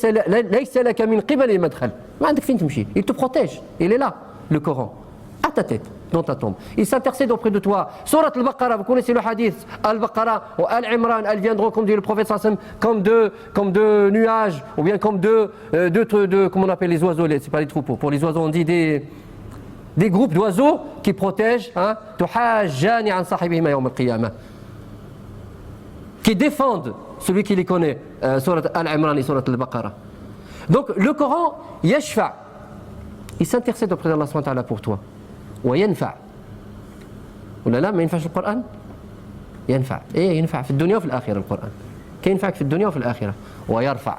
te protège, il est là, le Coran, à ta tête, dans ta tombe. Il s'intercède auprès de toi. Surat al-Baqarah, vous connaissez le hadith, Al-Baqarah ou Al-Imran, elles viendront, comme dit le prophète sallallahu alayhi wa sallam, comme deux nuages, ou bien comme deux comment on appelle les oiseaux, c'est pas les troupeaux, pour les oiseaux on dit des groupes d'oiseaux qui protègent, qui défendent celui qui les connaît, Surat Al-Imran et Surat Al-Baqarah. Donc le Coran, yashfa, il s'intercède auprès d'Allah subhanahu wa ta'ala pour toi. Wa yanfa. ولا لا ما ينفعش القرآن؟ ينفع. إيه ينفع في الدنيا وفي الآخرة القرآن. كي ينفعك في الدنيا وفي الآخرة. ويرفع.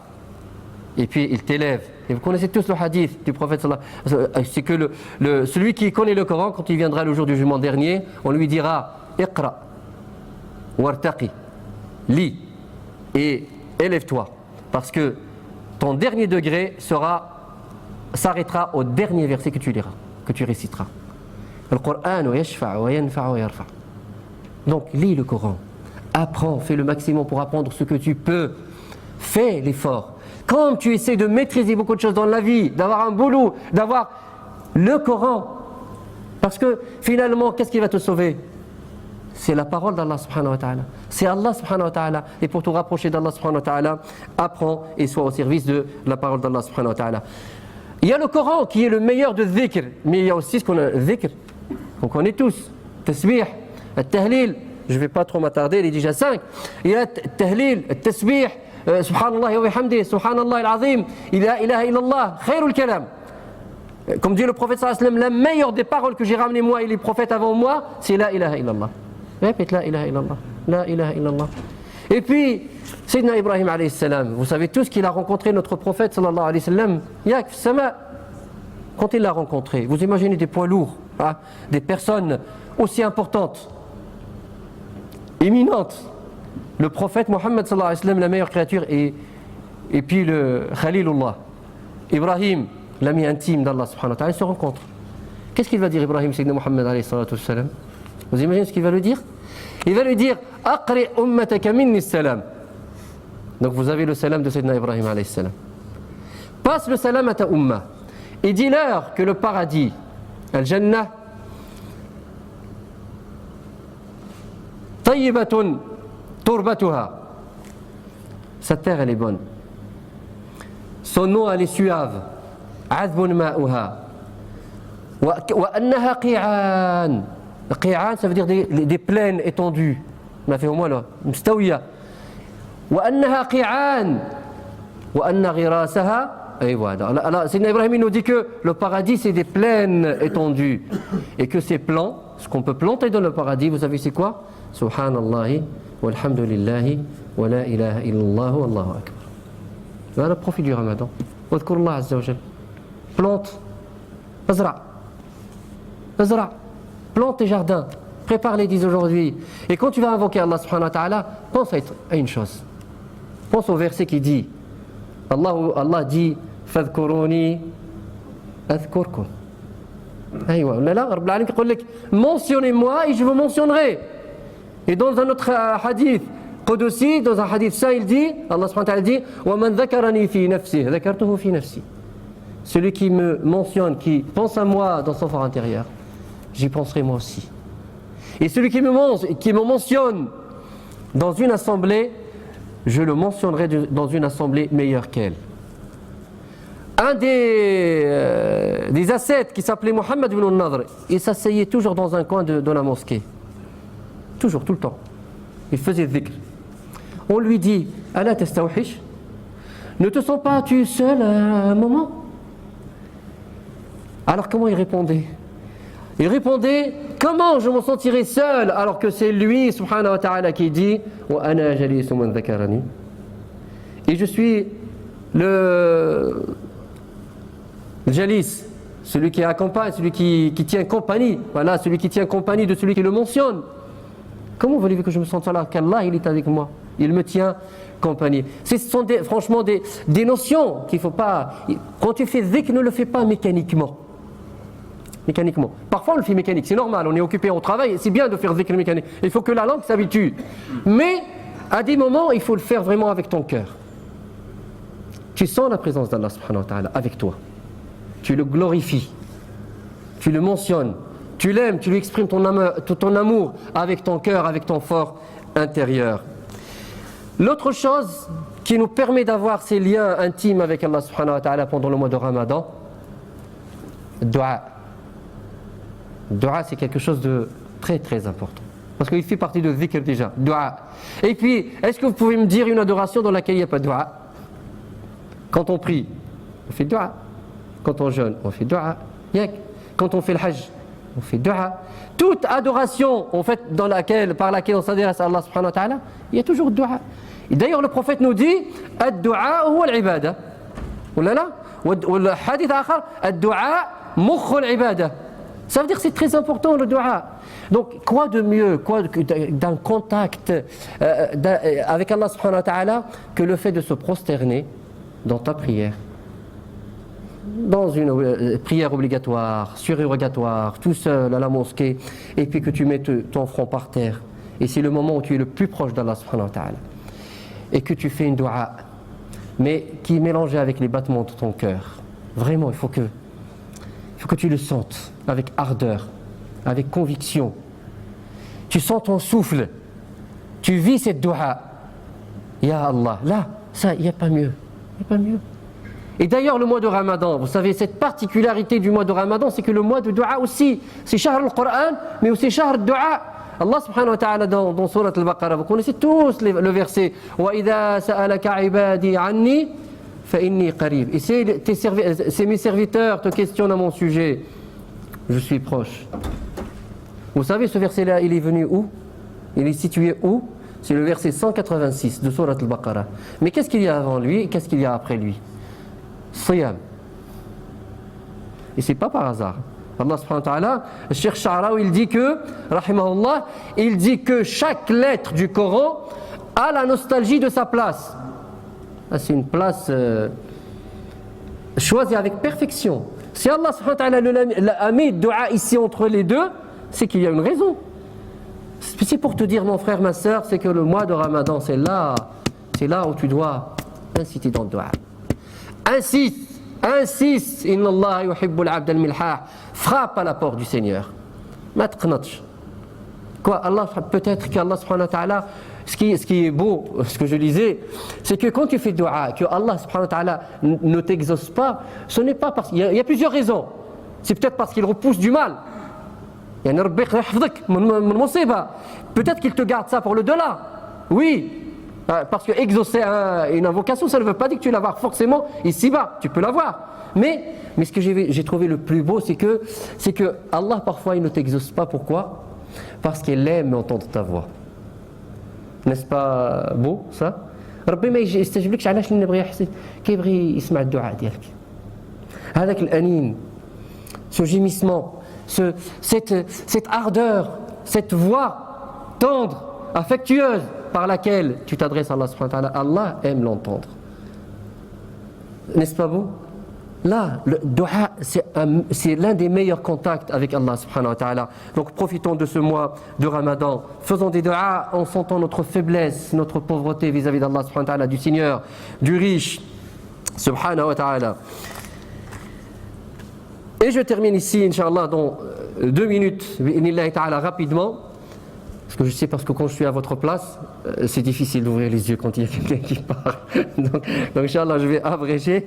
Et puis il t'élève. Et vous connaissez tous le hadith du prophète sallallahu alayhi wa sallam. C'est que celui qui connaît le Coran, quand il viendra le jour du jugement dernier, on lui dira Iqra wartaqi, lis et élève-toi, parce que ton dernier degré s'arrêtera au dernier verset que tu liras, que tu réciteras. Al-Qur'an yashfa' wa yanfa' wa yarfa'. Donc lis le Coran, apprends, fais le maximum pour apprendre ce que tu peux, fais l'effort. Quand tu essaies de maîtriser beaucoup de choses dans la vie, d'avoir un boulot, d'avoir le Coran, parce que finalement, qu'est-ce qui va te sauver? C'est la parole d'Allah subhanahu wa ta'ala. C'est Allah subhanahu wa ta'ala. Et pour te rapprocher d'Allah subhanahu wa ta'ala, apprends et sois au service de la parole d'Allah subhanahu wa ta'ala. Il y a le Coran qui est le meilleur de dhikr, mais il y a aussi ce qu'on a dhikr, qu'on connaît tous. Tasbih, tahlil, je ne vais pas trop m'attarder, il est déjà 5. Il y a tahlil, tasbih, subhanallah wa bihamdi, subhanallah al-azim, la ilaha illallah, khairul kalam. Comme dit le prophète sallallahu alayhi wa sallam, la meilleure des paroles que j'ai ramenées moi et les prophètes avant moi, c'est la ilaha illallah. Répète la ilaha illallah, la ilaha illallah. Et puis, Sayyidina Ibrahim alayhi salam, vous savez tous qu'il a rencontré notre prophète sallallahu alayhi wa sallam, yak fi sama. quand il l'a rencontré, vous imaginez des poids lourds, hein, des personnes aussi importantes, éminentes. Le prophète Mohammed sallallahu alayhi wa sallam, la meilleure créature, et puis le Khalilullah, Ibrahim, l'ami intime d'Allah subhanahu wa ta'ala, se rencontrent. Qu'est-ce qu'il va dire Ibrahim, Sayyidina Mohammed alayhi salatu wassalam? Vous imaginez ce qu'il va lui dire? Il va lui dire Aqri ummataka minni salam. Donc vous avez le salam de Sayyidina Ibrahim alayhi salam. Passe le salam à ta umma et dis-leur que le paradis, al-jannah, tayyibatun turbatuha. Sa terre elle est bonne. Son eau elle est suave. Azbun ma'uha. Wa annaha qi'an. Qi'an ça veut dire des plaines étendues. On a fait au moins là. Mstawiya. Wa annaha qi'an. Wa anna ghirasaha. Et voilà. Alors, Sayyidina Ibrahim nous dit que le paradis c'est des plaines étendues et que ces plants, ce qu'on peut planter dans le paradis, vous savez c'est quoi? Subhanallahi walhamdulillahi wa la ilaha illallah wallahu akbar. Voilà, profite du Ramadan. Wadhkurullah azza wa jal. Plante. Azra. Plante tes jardins. Prépare-les dès aujourd'hui. Et quand tu vas invoquer Allah subhanahu wa ta'ala, pense à une chose. Pense au verset qui dit Allah dit Fadhkuruni Adhkurkum. Aïwa, là, Rabbul Alamin qui dit mentionnez-moi et je vous mentionnerai. Et dans un autre hadith, Qudusi, dans un hadith ça, il dit, Allah subhanahu wa ta'ala dit Wa man dhakarani fi nafsi, dhakartuhu fi nafsi. Celui qui me mentionne, qui pense à moi dans son fort intérieur, j'y penserai moi aussi. Et celui qui me mentionne dans une assemblée, je le mentionnerai dans une assemblée meilleure qu'elle. Un des ascètes qui s'appelait Mohammed ibn al-Nadr, il s'asseyait toujours dans un coin de la mosquée. Toujours, tout le temps. Il faisait le dhikr. On lui dit, Ala tastawhish, ne te sens pas tu seul à un moment? Alors comment il répondait? Il répondait, comment je me sentirais seul alors que c'est lui, subhanahu wa ta'ala, qui dit Wa ana jalisu man dhakarani. Et je suis le jalis, celui qui accompagne, celui qui tient compagnie. Voilà, celui qui tient compagnie de celui qui le mentionne. Comment voulez-vous que je me sente seul alors qu'Allah il est avec moi? Il me tient compagnie. Ce sont franchement des notions qu'il ne faut pas. Quand tu fais dhikr, ne le fais pas mécaniquement. Parfois on le fait mécanique, c'est normal, on est occupé au travail, c'est bien de faire dhikr mécanique. Il faut que la langue s'habitue. Mais à des moments, il faut le faire vraiment avec ton cœur. Tu sens la présence d'Allah subhanahu wa ta'ala avec toi. Tu le glorifies. Tu le mentionnes. Tu l'aimes, tu lui exprimes ton amour avec ton cœur, avec ton fort intérieur. L'autre chose qui nous permet d'avoir ces liens intimes avec Allah subhanahu wa ta'ala pendant le mois de Ramadan, dua. Dua, c'est quelque chose de très très important. Parce qu'il fait partie de dhikr déjà. Dua. Et puis, est-ce que vous pouvez me dire une adoration dans laquelle il n'y a pas de dua? Quand on prie, on fait dua. Quand on jeûne, on fait dua. Quand on fait le hajj, on fait dua. Toute adoration, en fait, par laquelle on s'adresse à Allah subhanahu wa ta'ala, il y a toujours dua. Et d'ailleurs, le prophète nous dit ad-du'a huwa al-ibada. Ou là, le hadith akhar, ad-du'a mukh al-ibada. Ça veut dire que c'est très important le dua. Donc quoi de mieux, d'un contact avec Allah subhanahu wa ta'ala que le fait de se prosterner dans ta prière. Dans une prière obligatoire, surérogatoire, tout seul à la mosquée, et puis que tu mets ton front par terre. Et c'est le moment où tu es le plus proche d'Allah subhanahu wa ta'ala. Et que tu fais une dua, mais qui est mélangée avec les battements de ton cœur. Vraiment, il faut que tu le sentes avec ardeur, avec conviction. Tu sens ton souffle, tu vis cette dua. Ya Allah, là, ça, il n'y a pas mieux. Il n'y a pas mieux. Et d'ailleurs, le mois de Ramadan, vous savez, cette particularité du mois de Ramadan, c'est que le mois de dua aussi, c'est Shahr al-Qur'an, mais aussi Shahr al-Dua. Allah subhanahu wa ta'ala dans Surat al-Baqarah, vous connaissez tous le verset Wa idha sa'alaka ibadi anni fa inni qarib. Et c'est mes serviteurs te questionnent à mon sujet, je suis proche. Vous savez, ce verset-là, il est venu où? Il est situé où? C'est le verset 186 de Surat al-Baqarah. Mais qu'est-ce qu'il y a avant lui et qu'est-ce qu'il y a après lui? Siyam. Et c'est pas par hasard. Allah subhanahu wa ta'ala, le Cheikh Sha'rawi, il dit que, rahimahullah, il dit que chaque lettre du Coran a la nostalgie de sa place. C'est une place choisie avec perfection. Si Allah subhanahu wa ta'ala a mis dua ici entre les deux, c'est qu'il y a une raison. C'est pour te dire, mon frère, ma soeur, c'est que le mois de Ramadan, c'est là où tu dois inciter dans le dua. Insiste, inna Allah yuhibbul abd al-milhah. Frappe à la porte du Seigneur. Ma tqnatch. Quoi, Allah, peut-être qu'Allah subhanahu wa ta'ala, ce qui est beau, ce que je lisais, c'est que quand tu fais dua, que Allah subhanahu wa ta'ala ne t'exauce pas, ce n'est pas parce qu'il y a plusieurs raisons. C'est peut-être parce qu'il repousse du mal. Peut-être qu'il te garde ça pour le delà. Oui, parce que exaucer une invocation, ça ne veut pas dire que tu vas l'avoir forcément ici-bas. Tu peux l'avoir. Mais ce que j'ai trouvé le plus beau, c'est que Allah parfois il ne t'exauce pas. Pourquoi? Parce qu'il aime entendre ta voix. N'est-ce pas beau ça? ربي ما يستجيبلكش علاش لأنه كيبغي يسمع الدعاء ديالك. هذاك الأنين, ce gémissement, cette ardeur, cette voix tendre, affectueuse par laquelle tu t'adresses à Allah subhanahu wa ta'ala, Allah aime l'entendre. N'est-ce pas beau? Là, le dua, c'est l'un des meilleurs contacts avec Allah subhanahu wa ta'ala. Donc profitons de ce mois de Ramadan. Faisons des duas en sentant notre faiblesse, notre pauvreté vis-à-vis d'Allah subhanahu wa ta'ala, du Seigneur, du riche subhanahu wa ta'ala. Et je termine ici, Inch'Allah, dans 2 minutes, bi'inillahi ta'ala, rapidement. Parce que quand je suis à votre place, c'est difficile d'ouvrir les yeux quand il y a quelqu'un qui parle. Donc Inch'Allah, je vais abréger.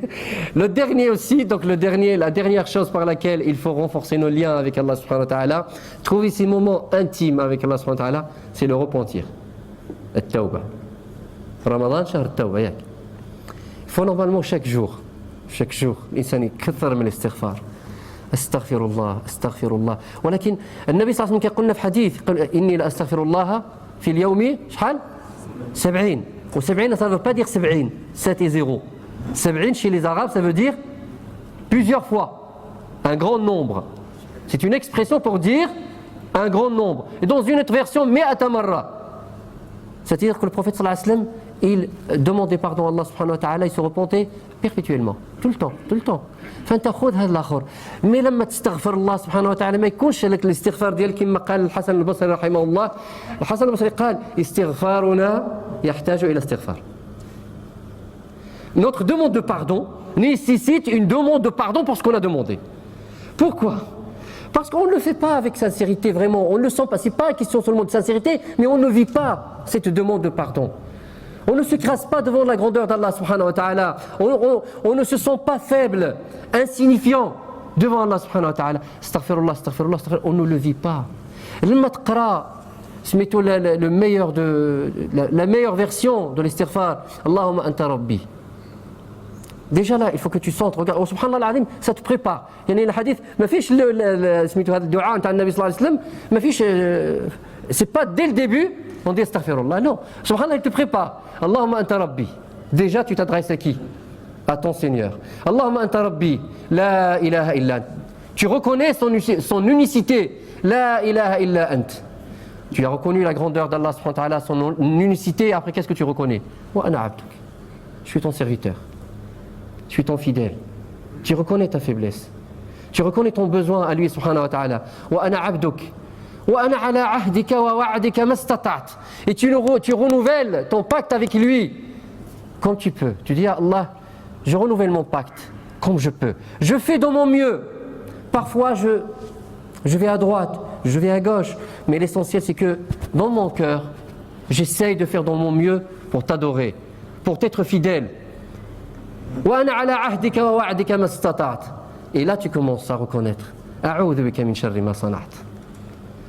Le dernier aussi, la dernière chose par laquelle il faut renforcer nos liens avec Allah subhanahu wa ta'ala, trouver ces moments intimes avec Allah subhanahu wa ta'ala, c'est le repentir. At-tawbah. Ramadan, shahr at-tawbah, yak. Il faut normalement chaque jour, l'insan yakthar min al-istighfar. استغفر الله ولكن النبي صلى الله عليه وسلم كيقولنا في حديث قال اني لا استغفر الله في اليوم شحال 70 و70 ça veut pas dire 70 7 et 0 70 chez les arabes ça veut dire plusieurs fois un grand nombre, c'est une expression pour dire un grand nombre. Et dans une autre version 100 marra, c'est-à-dire que le prophète sallallahu alayhi wa sallam il demandait pardon à Allah subhanahu wa ta'ala, il se repentait perpétuellement, tout le temps. فانت خذ هذا الاخر مي لما تستغفر الله سبحانه وتعالى ما يكونش لك الاستغفار ديالك كما قال الحسن البصري رحمه الله. الحسن البصري قال استغفارنا يحتاج الى استغفار. Notre demande de pardon nécessite une demande de pardon pour ce qu'on a demandé. Pourquoi? Parce qu'on ne le fait pas avec sincérité, vraiment, on ne le sent pas, c'est pas une question seulement de sincérité, mais on ne vit pas cette demande de pardon. On ne se crasse pas devant la grandeur d'Allah subhanahu wa ta'ala. On ne se sent pas faible, insignifiant devant Allah subhanahu wa ta'ala. Astaghfirullah, on ne le vit pas. لما تقرأ سميتو la meilleure version de l'istighfar, Allahumma anta rabbi. Déjà là, il faut que tu sentes, regarde, oh, subhanallah al-azim, ça te prépare. يعني الحديث ما فيش سميتو هذا الدعاء نتاع النبي صلى الله عليه وسلم ما فيش c'est pas dès le début on dit astaghfirullah, non. Subhanallah, il te prépare. Allahumma anta rabbi. Déjà, tu t'adresses à qui? À ton Seigneur. Allahumma anta rabbi. La ilaha illa ant. Tu reconnais son unicité. La ilaha illa ant. Tu as reconnu la grandeur d'Allah subhanahu wa ta'ala, son unicité. Après, qu'est-ce que tu reconnais? Wa ana abduk. Je suis ton serviteur. Je suis ton fidèle. Tu reconnais ta faiblesse. Tu reconnais ton besoin à lui subhanahu wa ta'ala. Wa ana abduk. Et tu renouvelles ton pacte avec lui comme tu peux. Tu dis à Allah, je renouvelle mon pacte comme je peux. Je fais de mon mieux. Parfois je vais à droite, je vais à gauche. Mais l'essentiel c'est que dans mon cœur, j'essaye de faire de mon mieux pour t'adorer, pour t'être fidèle. Et là tu commences à reconnaître.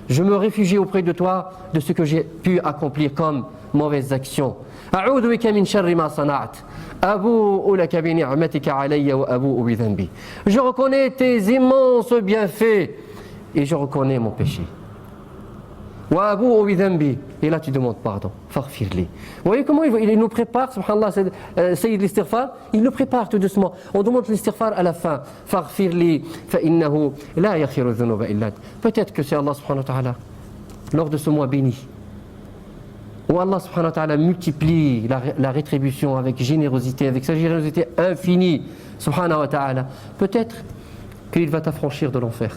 Je me réfugie auprès de toi de ce que j'ai pu accomplir comme mauvaises actions. أعوذ بك من شر ما صنعت أبوء لك بنعمتك علي وأبوء بذنبي. Je reconnais tes immenses bienfaits et je reconnais mon péché. Et là tu demandes pardon. Faghfirli. Vous voyez comment il nous prépare, subhanallah, Sayyid l'istighfar, il nous prépare tout doucement. On demande l'istighfar à la fin. Faghfirli, fa'innahu la yaghfiru dhunuba illa. Peut-être que c'est Allah subhanahu wa ta'ala, lors de ce mois béni, où Allah subhanahu wa ta'ala multiplie la rétribution avec générosité, avec sa générosité infinie, subhanahu wa ta'ala. Peut-être qu'il va t'affranchir de l'enfer.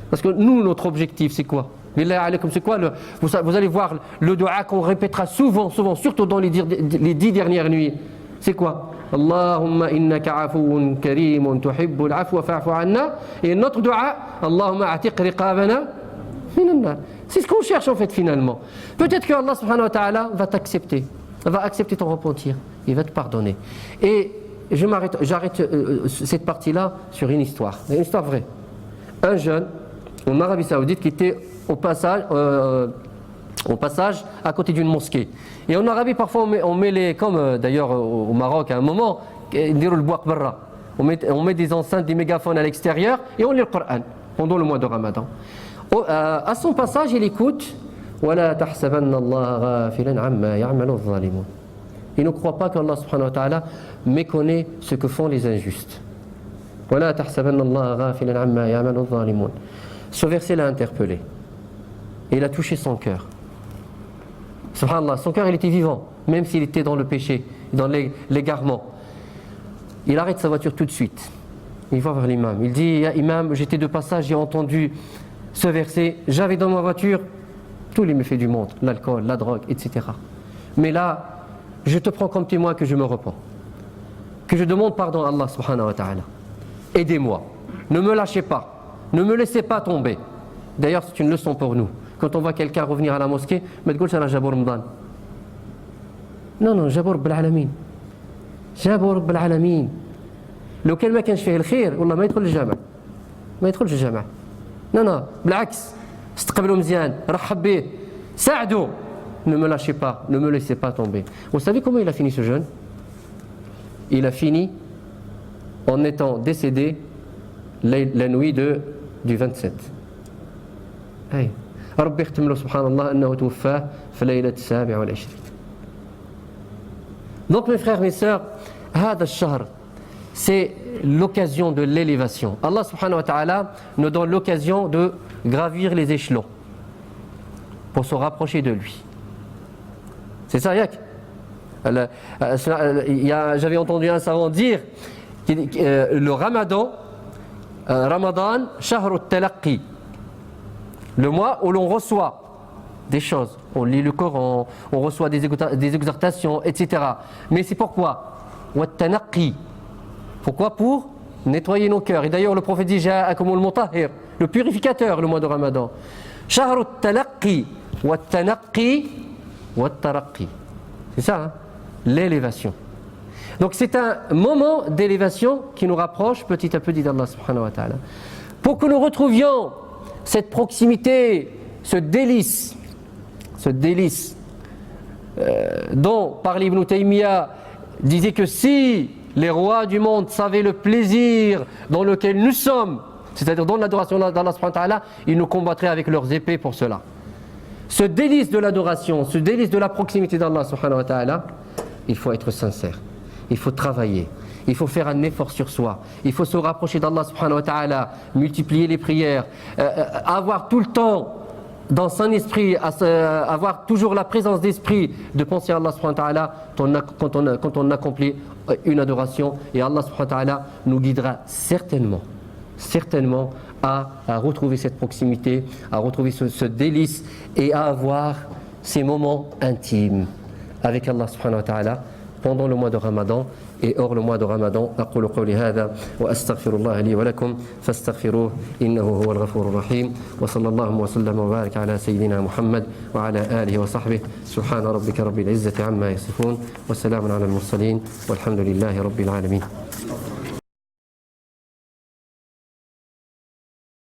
Parce que nous, notre objectif, c'est quoi? C'est quoi vous allez voir le dua qu'on répétera souvent, surtout dans les 10 dernières nuits. C'est quoi? Allahumma innaka afuun karimun tuhibbul afwa fa'fu anna. Et notre dua, Allahumma atiq riqabana minan nar. C'est ce qu'on cherche en fait finalement. Peut-être que Allah subhanahu wa ta'ala va t'accepter, va accepter ton repentir, il va te pardonner. Et j'arrête cette partie-là sur une histoire vraie. Un jeune en Arabie Saoudite qui était au passage à côté d'une mosquée. Et en Arabie, parfois, on met les, comme d'ailleurs au Maroc à un moment, on met des enceintes, des mégaphones à l'extérieur et on lit le Coran pendant le mois de Ramadan. À son passage, il écoute وَلَا تَحْسَبَنَّ اللَّهَ غَافِلًا عَمَّا يَعْمَلُ الظَّالِمُونَ. Il ne croit pas qu'Allah subhanahu wa ta'ala méconnaît ce que font les injustes. وَلَا تَحْسَبَنَّ اللَّهَ غَافِلًا عَمَّا يَعْمَلُ الظَّالِمُونَ. Ce verset l'a interpellé. Et il a touché son cœur. Subhanallah, son cœur il était vivant, même s'il était dans le péché, dans l'égarement. Il arrête sa voiture tout de suite. Il va vers l'imam. Il dit, ya imam, j'étais de passage, j'ai entendu ce verset. J'avais dans ma voiture tous les méfaits du monde, l'alcool, la drogue, etc. Mais là, je te prends comme témoin que je me repens. Que je demande pardon à Allah subhanahu wa ta'ala. Aidez-moi. Ne me lâchez pas. Ne me laissez pas tomber. D'ailleurs, c'est une leçon pour nous. Quand on voit quelqu'un revenir à la mosquée, ما تقولش أنا جابوا رمضان. Non, جابوا رب العالمين. جابوا رب العالمين. لو كان ما كانش فيه الخير والله ما يدخل الجامع. ما يدخلش الجامع. Non, بالعكس. استقبلوا مزيان، رحب به، ساعدوا. Ne me lâchez pas, ne me laissez pas tomber. Vous savez comment il a fini ce jeune? Il a fini en étant décédé la nuit du 27. Hey. ربي يختم له سبحان الله أنه توفاه في ليلة 27. Donc mes frères, mes sœurs, هذا الشهر c'est l'occasion de l'élévation. Allah subhanahu wa ta'ala nous donne l'occasion de gravir les échelons pour se rapprocher de lui. C'est ça, Yak? J'avais entendu un savant dire le Ramadan, Shahr al-Talaqi, le mois où l'on reçoit des choses, on lit le Coran, on reçoit des exhortations, etc. Mais c'est pourquoi? Pourquoi? Pour nettoyer nos cœurs. Et d'ailleurs le prophète dit Ja'akumul mutahhir, le purificateur, le mois de Ramadan. Shahr al-Talaqi wat-Tanaqqi wat-Taraqqi. C'est ça, hein? L'élévation. Donc c'est un moment d'élévation qui nous rapproche petit à petit d'Allah subhanahu wa ta'ala. Pour que nous retrouvions cette proximité, ce délice dont parlait Ibn Taymiyyah, disait que si les rois du monde savaient le plaisir dans lequel nous sommes, c'est-à-dire dans l'adoration d'Allah subhanahu wa ta'ala, ils nous combattraient avec leurs épées pour cela. Ce délice de l'adoration, ce délice de la proximité d'Allah subhanahu wa ta'ala, il faut être sincère, il faut travailler, il faut faire un effort sur soi, il faut se rapprocher d'Allah subhanahu wa ta'ala, multiplier les prières, avoir tout le temps dans son esprit, avoir toujours la présence d'esprit de penser à Allah subhanahu wa ta'ala quand on accomplit une adoration, et Allah subhanahu wa ta'ala nous guidera certainement à retrouver cette proximité, à retrouver ce délice et à avoir ces moments intimes avec Allah subhanahu wa ta'ala pendant le mois de Ramadan et hors le mois de Ramadan. أقول قولي هذا وأستغفر الله لي ولكم فاستغفروه إنه هو الغفور الرحيم وصلى الله وسلم وبارك على سيدنا محمد وعلى آله وصحبه سبحان ربك رب العزة عما يصفون وسلام على المرسلين والحمد لله رب العالمين.